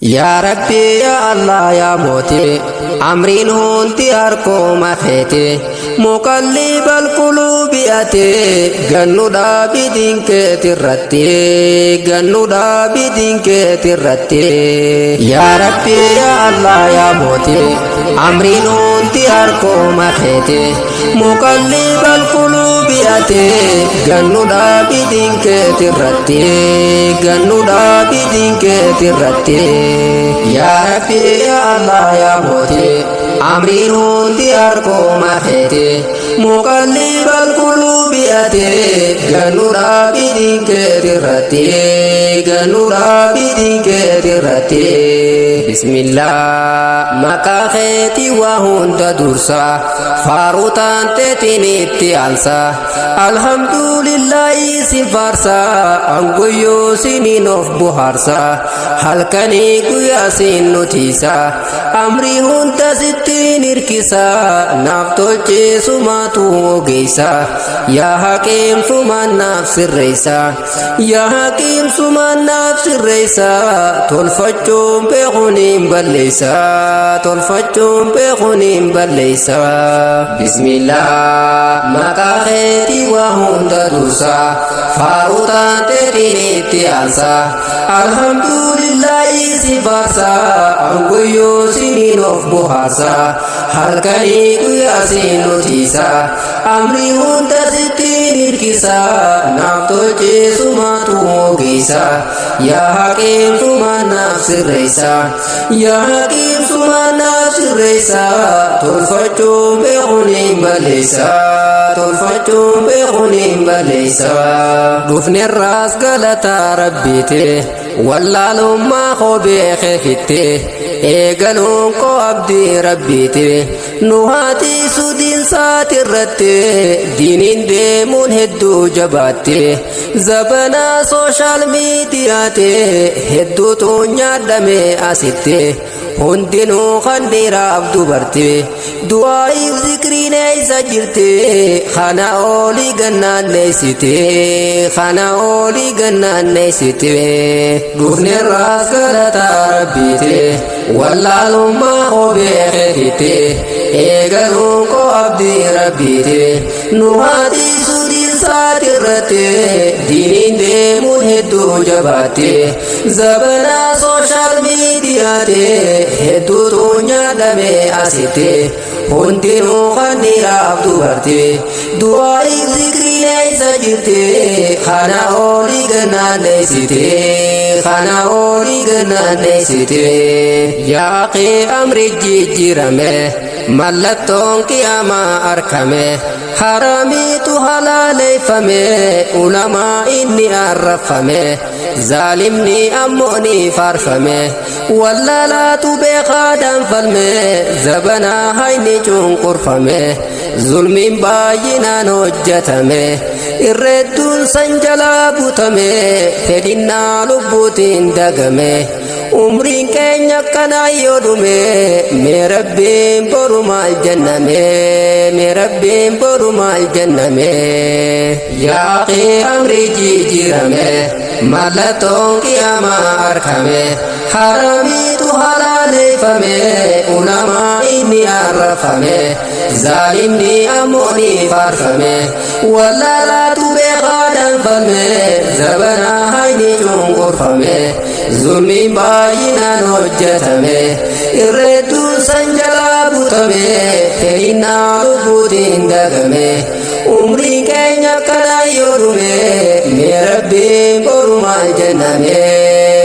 يا ربي يا الله يا موتي أمرين هونتي أركم أخيتي مقلب القلوب أتي جنو دابي دينك ترتي جنو دابي دينك ترتي يا ربي يا الله يا موتي أمرين هونتي أركم أخيتي مقلب القلوب أتي جنو دابي دينك ترتي جنو دابي دينك ترتي يا ربي يا الله يا موتي أمرين هونتي أركم أخيتي مقلب القلوب أتي جنو رابي دينك ترتي جنو رابي دينك ترتي بسم الله مكا خيتي وهند درسا فاروتان تتنيتي أنسا الحمد لله سفارسا أنقيو سنين of بوهارسا halkanii guyyaa siin nutiisa amrii hunda sitti nirkisa naaf tolcheesumaatu ogeeysa yaa haqiimsumaan naaf sirreeysa yaa haqiimsumaan naaf sirreeysa tolfachuun beekuun hin balleeysa tolfachuun beekuun hin balleeysa bismillah maqaa keetii waa hunda dursa faaruu taanteetiin itti aansa alhamdulillahi sifarsa anguyyoo siniin of bohaarsa halkanii guyyaa siin nutiisa amrii hunda sitti nirkisa naaf tolcheesumaatu ogeeysa yaa haqiimsumaan naaf sirreeysa yaa haqiimsumaan naaf sirreeysa tolfachuun beekuun hin balleeysa tolfachuun beekuun hin balleeysa dhufnerraas galataa rabbiite wallaalummaa koo beekee fitte eegaluun koo abdii rabbiite nu haatiisu diinsaati irratti diiniin deemuun hedduu jabaatte zabanaa sooshaal miidiyaate hedduutu nyaadhame asitte hundinuu kan dhiiraaf dubarte du'aa'iif zikriin eeysa jirte kana oolii gannaan neeysite kana oolii gannaan neeysite dhufnerraas galataa rabbiite wallaalummaa koo beekee fitte eegaluun koo abdii rabbiite nu haatiisu diinsaati irratti diiniin deemuun hedduu jabaatte zabanaa sooshaal miidiyaate hedduutu nyaadhame asitte hundinuu kan dhiiraaf dubarte du'aa'iif zikriin eeysa jirte kana oolii gannaan neeysite kana oolii gannaan neeysite yaaqee amri jijjiirame mallattoon qiyaamaa arkame haramiitu halaaleeffame ulamaa inni arrafame zaalimni ammoo ni faarfame wallaalaatu beekaa danfalme zabanaa hayni cunqurfame zulmiin baay'inaan hojjetame irreedduun san jalaa butame fedhinnaa lubbuutiin dagame umriin keenya akkanaa yoo dhume mee rabbiin boru maal jenname mee rabbiin boru maal jenname yaaqee amri jijjiirame mallattoon qiyaamaa arkame haramiitu halaaleeffame ulamaa inni arrafame zaalimni ammoo ni faarfame wallaalaatu beekaa danfalme zabanaa hayni cunqurfame zulmiin baay'inaan hojjetame irreedduun san jalaa butame fedhinnaa lubbuutiin dagame umriin keenya akkanaa yoo dhume mee rabbiin boru maal jenname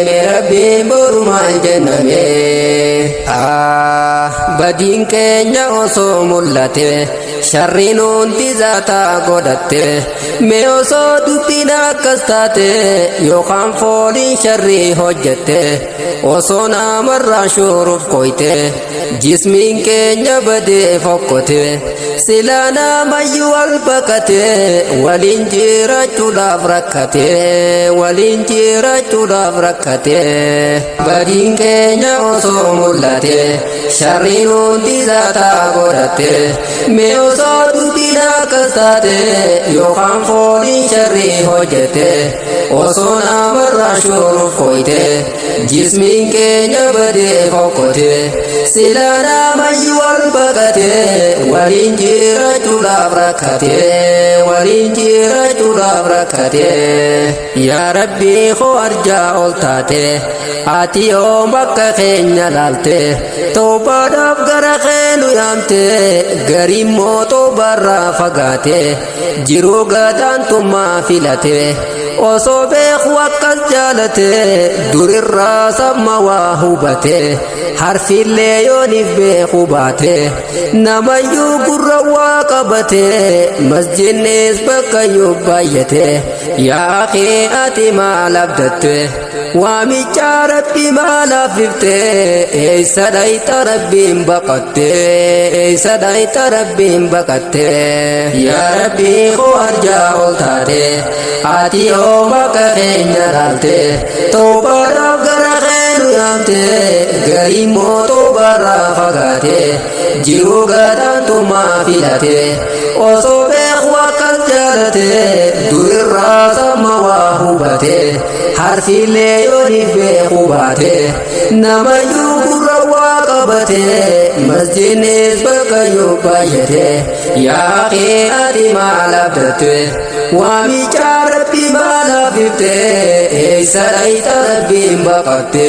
mee rabbiin boru maal jenname badiin keenya osoo mul'ate sharriin hundi zaataa godhatte mee osoo dubbiin akkas taate yookaan fooliin sharrii hojjette osoo namarraa shuruuf qoyte jismiin keenya badee fokkote silaa namayyuu wal baqate waliin jirachuudhaaf rakkate waliin jirachuudhaaf rakkate badiin keenya osoo mul'ate sharriin hundi zaata godhatte mee osoo dubbiin akkas taate yookaan fooliin sharrii hojjette osoo namarraa shuruuf koyte jismiin keenya badee fokkote silaa namayyuu wal baqate waliin jirachuudhaaf rakkate waliin jirachuudhaaf rakkate yaa rabbii koo arjaa ol taate ati yoom akka keenya laalte toobaadhaaf gara keenu yaamte garimmoo toobarraa fagaate jiruu gadaantummaa filate osoo beeku akkas jaalate durirraa samma waa hubate harfillee yooniif beeku baate namayyuu gurra waa qabate masjinnis bakkayyuu baay'ate yaa akii ati maal abdatte waamicha rabbi maal affifte eeysa dhayxa rabbiin baqatte eeysa dhayxa rabbiin baqatte yaa rabbii koo arjaa ol taate ati yoom akka keenya laalte toobaadhaaf gara keenu yaamte garimmoo toobarraa fagaate jiruu gadaantummaa filate osoo beeku akkas jaalate durirraa samma waa hubate harfillee yooniif beeku baate namayyuu gurra waa qabate masjinnis bakkayyuu baay'ate yaa akii ati maal abdatte waamicha rabbi maal affifte eeysa dhayxa rabbiin baqatte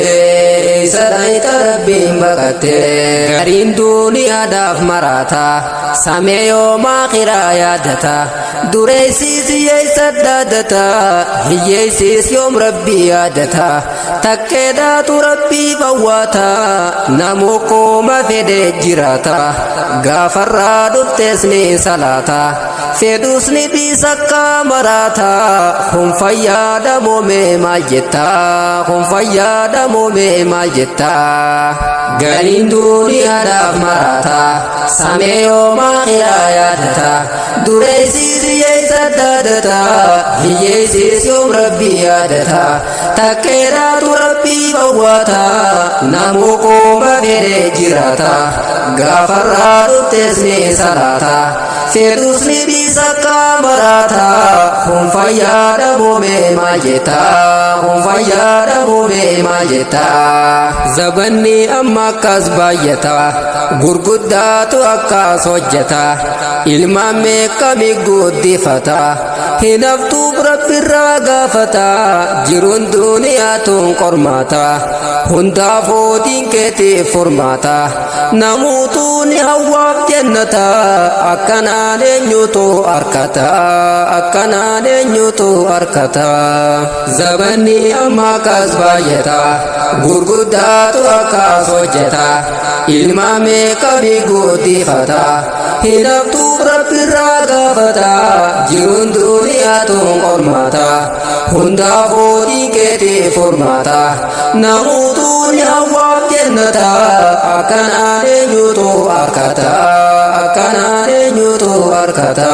eeysa dhayxa rabbiin baqatte gariin duuniyaadhaaf maraata samee yoom akhiraa yaadata dureeysiis hiyyeeysa daadata hiyyeeysiis yoom rabbii yaadata takkeedhaatu rabbii fawwaata namuu qooma fedhee jiraata gaafarraa dhuftees ni salaata fedhuus ni dhiisakka maraata kun fayyadamoo mee maal jetta kun fayyadamoo mee maal jetta gariin duuniyaadhaaf maraata samee yoom akhiraa yaadata dureeysiis hiyyeeysa daadata hiyyeeysiis yoom rabbii yaadata takkeedhaatu rabbii fawwaata namuu qooma fedhee jiraata gaafarraa dhuftees ni salaata fedhuus ni dhiisakka maraata kun fayyadamoo mee maal jetta kun fayyadamoo mee maal jetta zabanni amma akkas baay'ata gurguddaatu akkas hojjeta ilmaan meeqami guddifata hinaftuuf rabbirraa gaafata jiruun duuniyaatuun qormaata hundaafuu diinkeetiif furmaata namuutuu ni hawwaaf jannata akkanaan eenyutu arkata akkanaan eenyutu arkata zabanni amma akkas baay'ata gurguddaatu akkas hojjeta ilmaan meeqami guddifata hinaftuuf rabbirraa gaafata jiruun duuniyaatuun qormaata hundaafuu diinkeetiif furmaata namuutuu ni hawwaaf jannata akkanaan eenyutu arkata akkanaan eenyutu arkata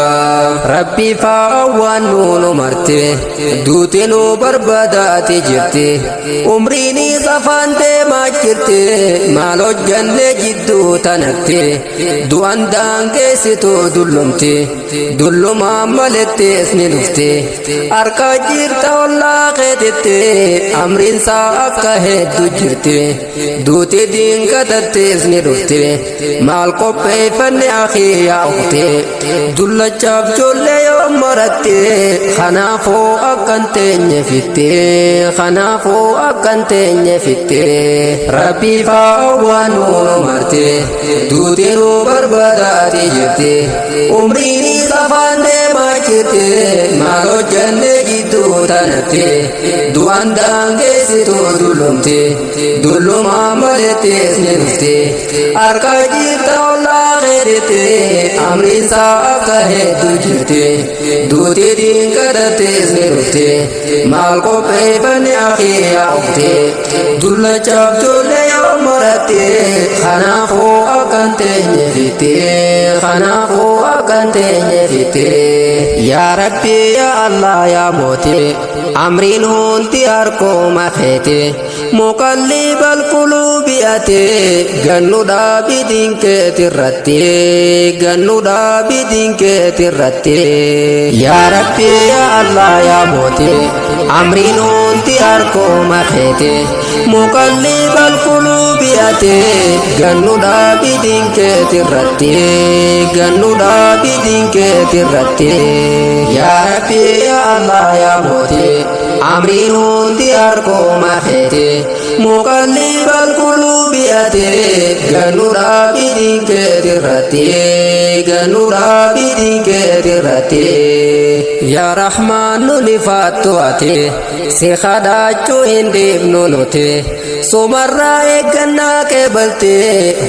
rabbi faawwan nuunu marte duuti nu barbaadaati jirti umriini safaan deemaa jirti maal hojjanne jidduu tanatti du'an daangeessitu dullumti dullumaan malettees ni dhufti harka jirta ollaa keetitti amriinsaa akka hedduu jirti duuti diingatattees ni dhufti maal qopheeffanne akii yaa ukhti dullachaaf joollee yoo maratte kanaafuu akkan teenye fitte kanaafuu akkan teenye fitte rabbii faawwan nuunu marte duuti nu barbaadaati jirti umriini safaan deemaa jirti maal hojjanne jidduu tanatti du'an daangeessitu dullumti dullumaan malettees ni dhufti harka jirta ollaa keetitti amriinsaa akka hedduu jirti duuti diingatattees ni dhufti maal qopheeffanne akii yaa ukhti dullachaaf joollee yoo maratte kanaafuu akkan teenye fitte kanaafuu akkan teenye fitte yaa rabbi yaa allah yaa mooti amriin hundi harkooma keeti muqallibal quluubi biate gannuda bidinke tirratti gannuda bidinke tirratti ya rabbi ya allah ya moti amrinun tiarko makhete muqallibal qulubi ate gannuda bidinke tirratti gannuda bidinke tirratti ya rabbi ya allah ya moti amrinun tiarko makhete muqallibal qulubi ate gannuda bidinke tirratti gannuda bidinke tirratti ya rahman nulifatu ate si khadachu indibnu nuti sumarra eganna kebalte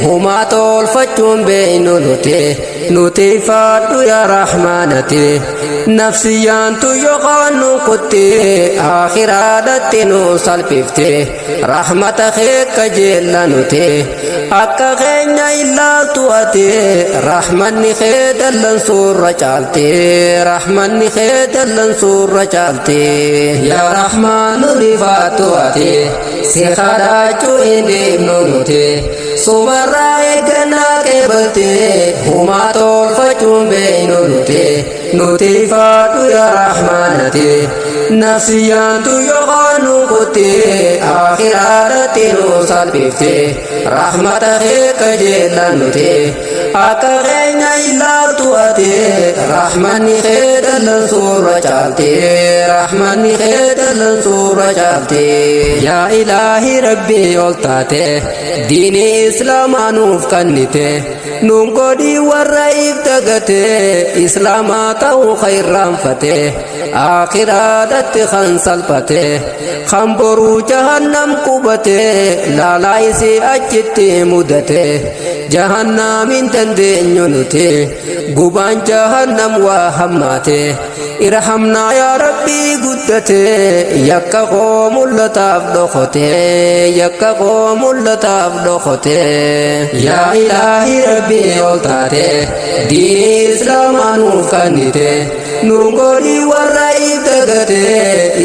huma tolfachun beinu nuti fadu ya rahmanati nafsiyan tu yoqanu qutti akhiradati nu salpifte rahmata kheka jelanuti akka khenya illa tuati rahmanni khedalan surra chalte rahmanni khedalan surra chalte ya rahmanu rifatu ati si khadachu indibnu nuti sumarra egana kebalte huma tolfachun beinu nuti fadu ya rahmanati nafsiyan tu yoqanu qutti akhiradati nu salpifte rahmata kheka jelanuti akka khenya illa tuati rahmanni khedalan surra chalte rahmanni khedalan surra chalte ya ilahi rabbi oltate dini islam anuf kannite nun godi warra iftagate islama ta'u khairan fate akhiradatti khan salpate khamboru jahannam kubate lalaisi achitti mudate jahannamin dandeenyu nuti guban jahannam wa hammate irhamna ya rabbi guddate yakka qomullataaf dhokote yakka qomullataaf dhokote ya ilahi rabbi oltate diini islama nuuf kannite nun godi warra iftagate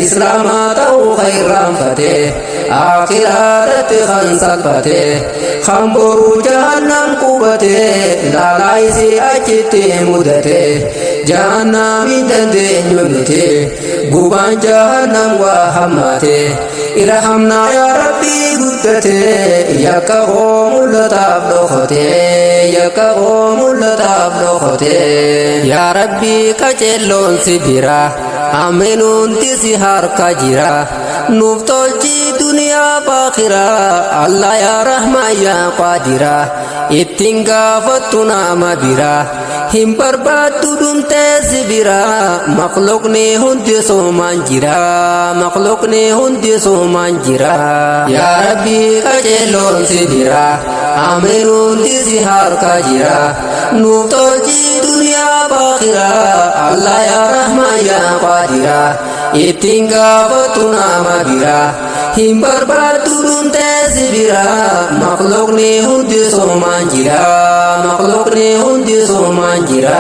islama ta'u khairan fate akhiradatti khan salpate khamboru jahannam kubate lalaisi achitti mudate jahannamin dandeenyu nuti guban jahannam wa hammate irhamna ya rabbi guddate yakka qomullataaf dhokote yakka qomullataaf dhokote ya rabbi qaceelloon si bira aminuunti si harka jira nuuf tolchi duniyaa faakiraa allah ya rahman ya qaadira ittiin gaafattu nama bira hin barbaaddu dhumtee si bira maqluqni hundi soomaan jira maqluqni hundi soomaan jira ya rabbi qaceelloon si bira aminuunti si harka jira nuuf tolchi duniyaa faakiraa allah ya rahman ya qaadira ittiin gaafattu nama bira hin barbaaddu dhumtee si bira maqluqni hundi soomaan jira maqluqni hundi soomaan jira